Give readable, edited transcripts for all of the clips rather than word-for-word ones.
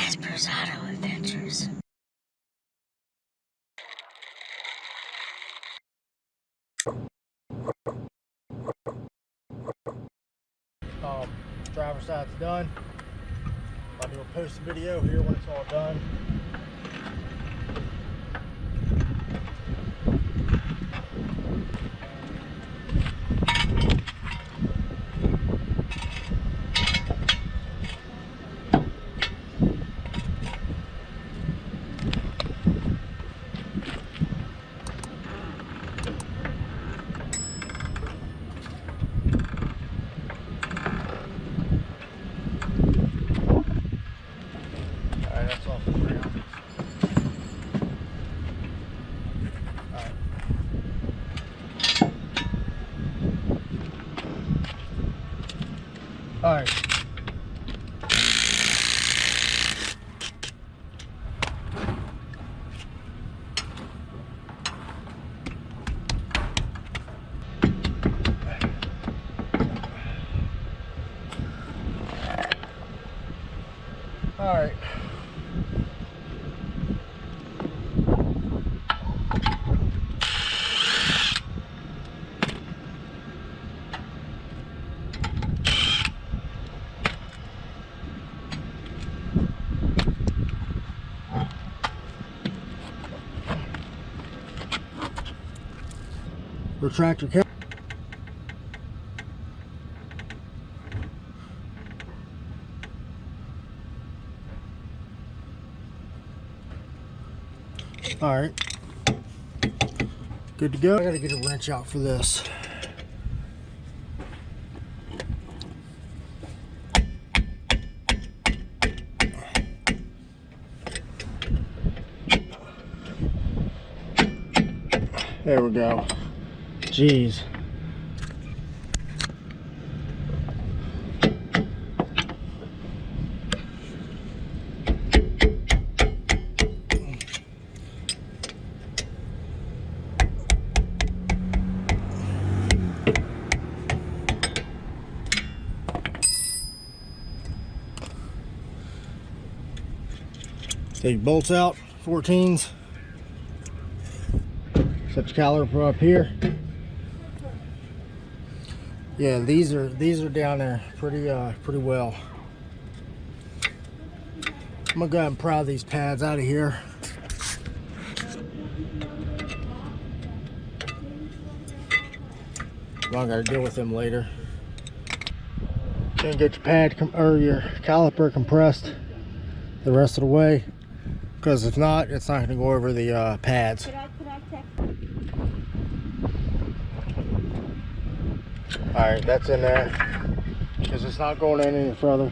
Casper's Auto Adventures. Driver's side's done. I'll do a post video here when it's all done. That's off the ground. All right. All right. Retractor cap. All right, good to go. I gotta get a wrench out for this. There we go. Jeez. Take bolts out, 14s. Set your caliper up here. Yeah, these are down there pretty well. I'm gonna go ahead and pry these pads out of here. I gotta deal with them later. Gonna get your pad or your caliper compressed the rest of the way, because if not, it's not gonna go over the pads. Alright, that's in there, because it's not going in any further,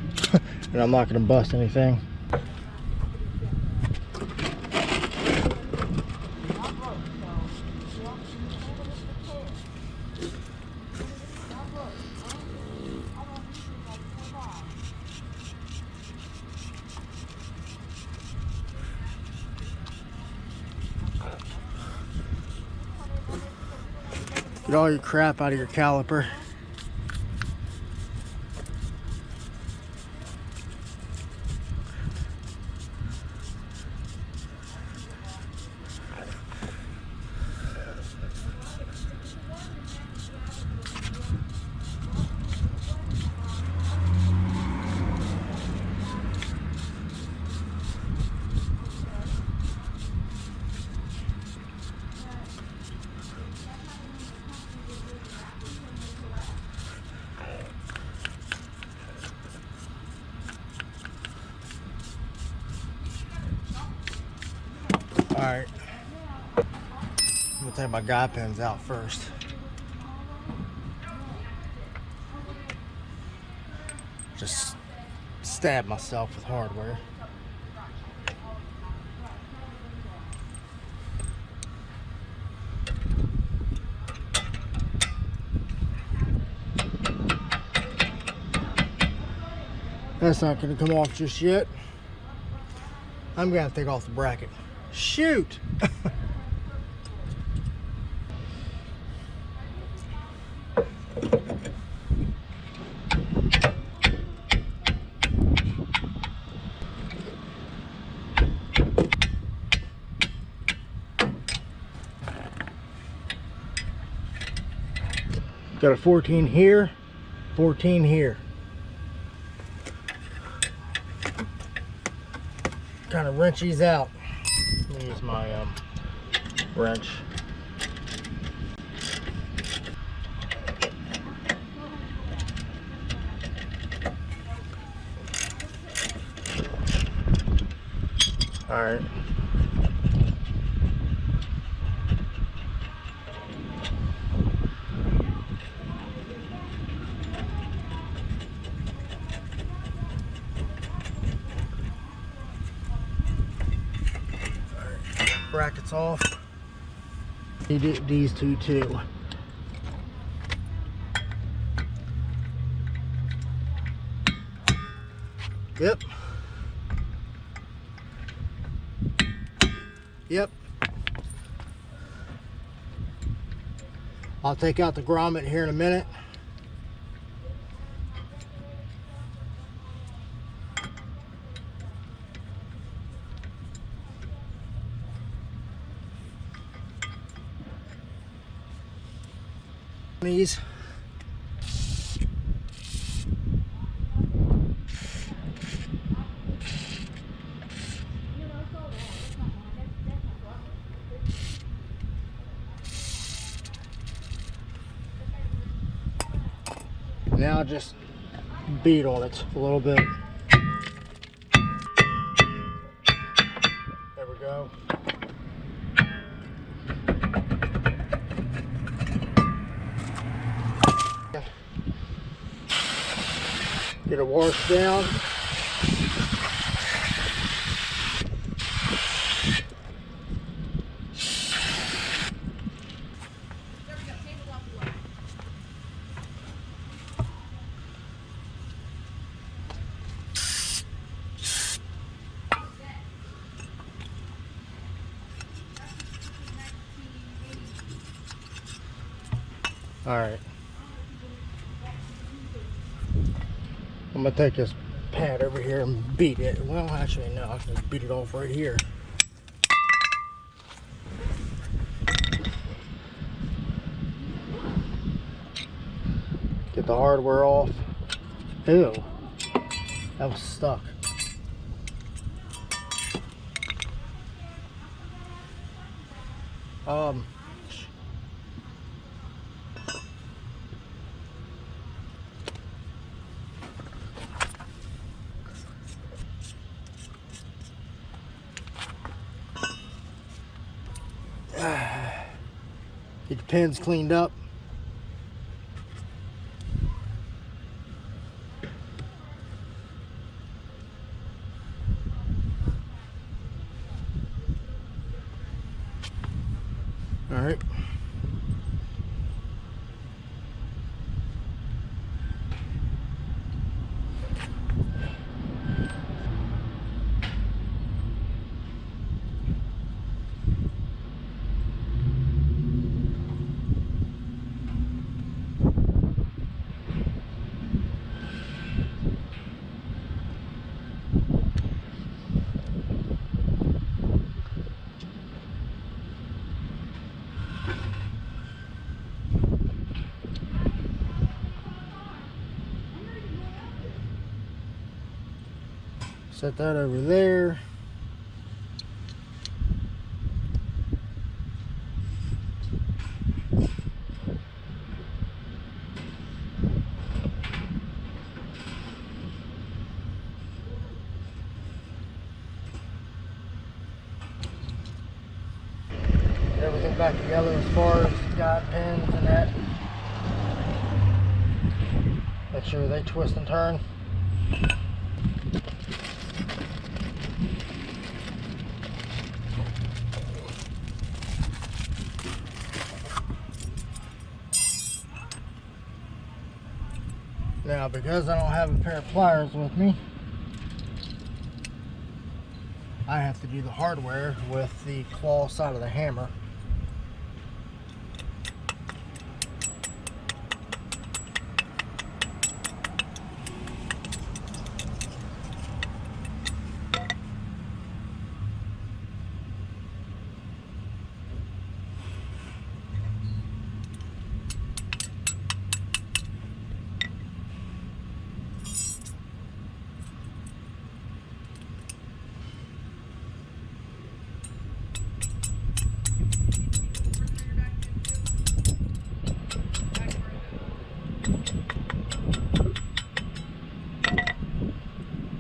and I'm not going to bust anything. Get all your crap out of your caliper. Alright, I'm gonna take my guide pins out first. Just stab myself with hardware. That's not gonna come off just yet. I'm gonna have to take off the bracket. Shoot! Got a 14 here, 14 here. Kind of wrench these out. Let me use my wrench. All right. Brackets off. You do these two too. Yep. Yep. I'll take out the grommet here in a minute. These. Now just beat on it a little bit. There we go. Get it washed down. All right. I'm gonna take this pad over here and beat it. Well, actually, no, I can beat it off right here. Get the hardware off. Ew, that was stuck. Get your pins cleaned up. All right. Set that over there. Get everything back together as far as guide pins and that. Make sure they twist and turn. Now, because I don't have a pair of pliers with me, I have to do the hardware with the claw side of the hammer.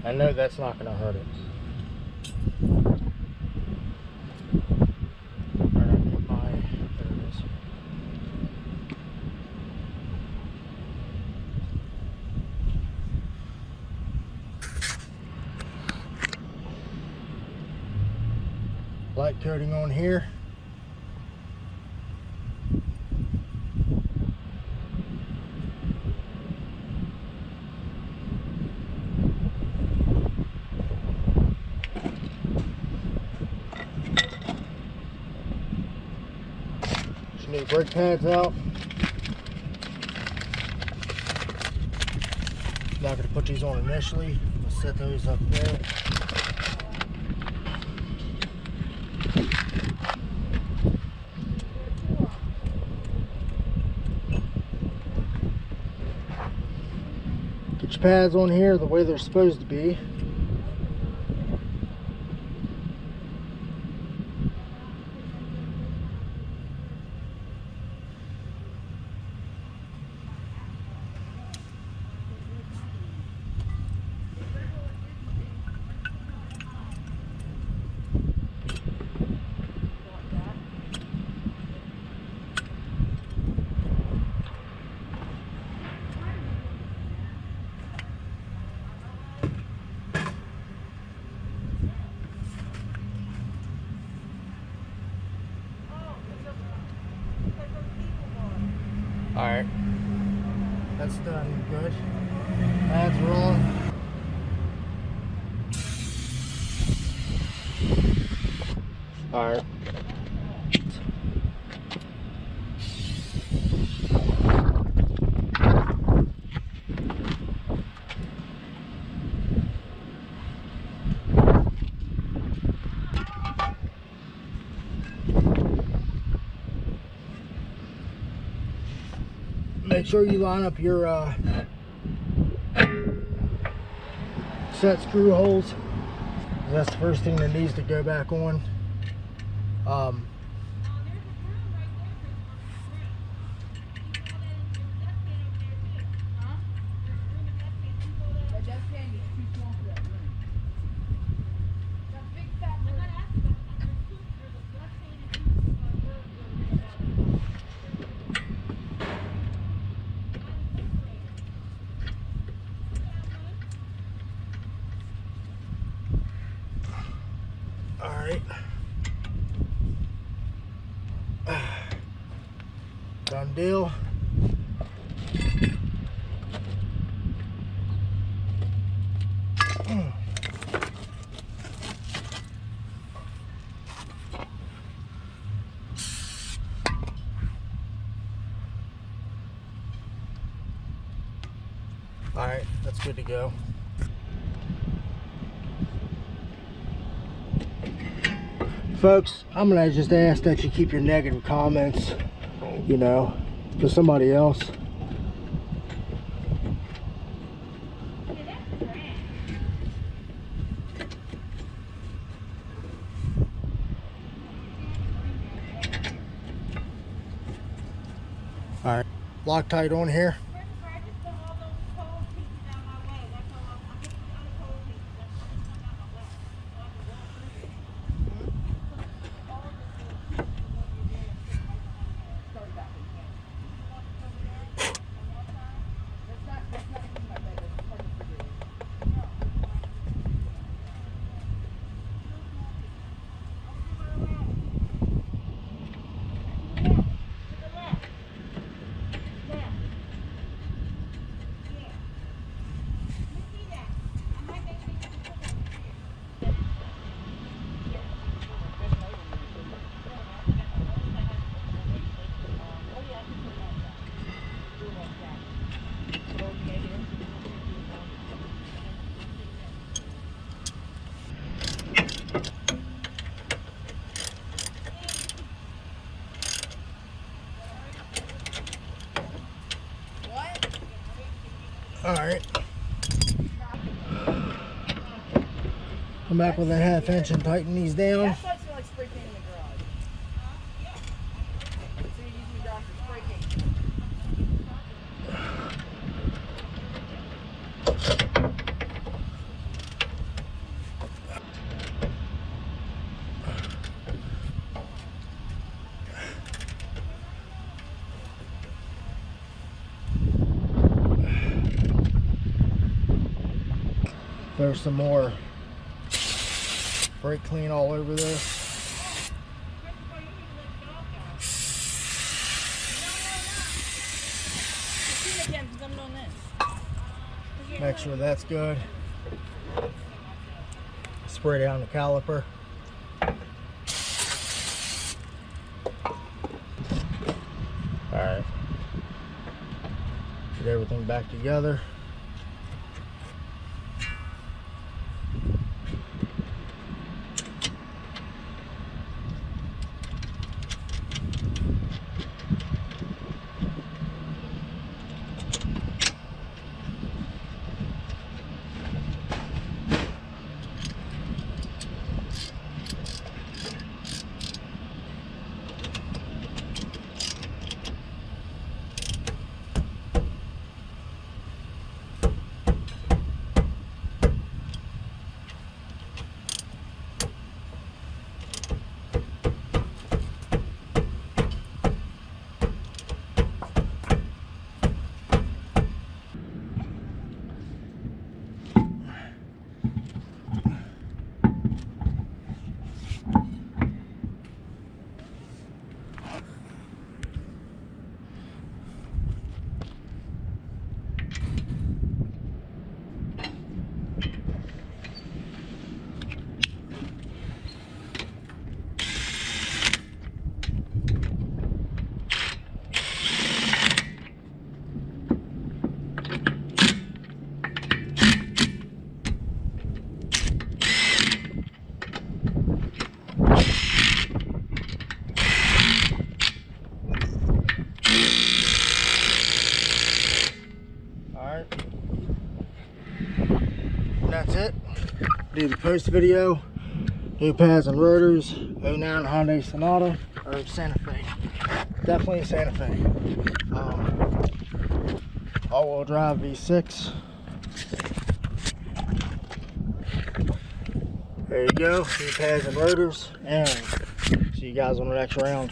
I know that's not going to hurt it. There it is. Light coating on here. Need brake pads out. Not going to put these on initially. We'll set those up there. Get your pads on here the way they're supposed to be. Alright, that's done good. Pads are on. Alright. Make sure you line up your set screw holes. That's the first thing that needs to go back on. Alright. Done deal. Alright, that's good to go. Folks, I'm gonna just ask that you keep your negative comments, you know, for somebody else. Alright, Loctite on here. Alright. Come back with a 1/2 inch and tighten these down. That's why it smells like spray paint in the garage. So you're using the garage for spray paint. There's some more brake clean all over this. Make sure that's good. Spray down the caliper. Alright. Get everything back together. That's it. Do the post video. New pads and rotors. 09 Hyundai Sonata or Santa Fe. Definitely a Santa Fe. All-wheel drive V6. There you go. New pads and rotors. And see you guys on the next round.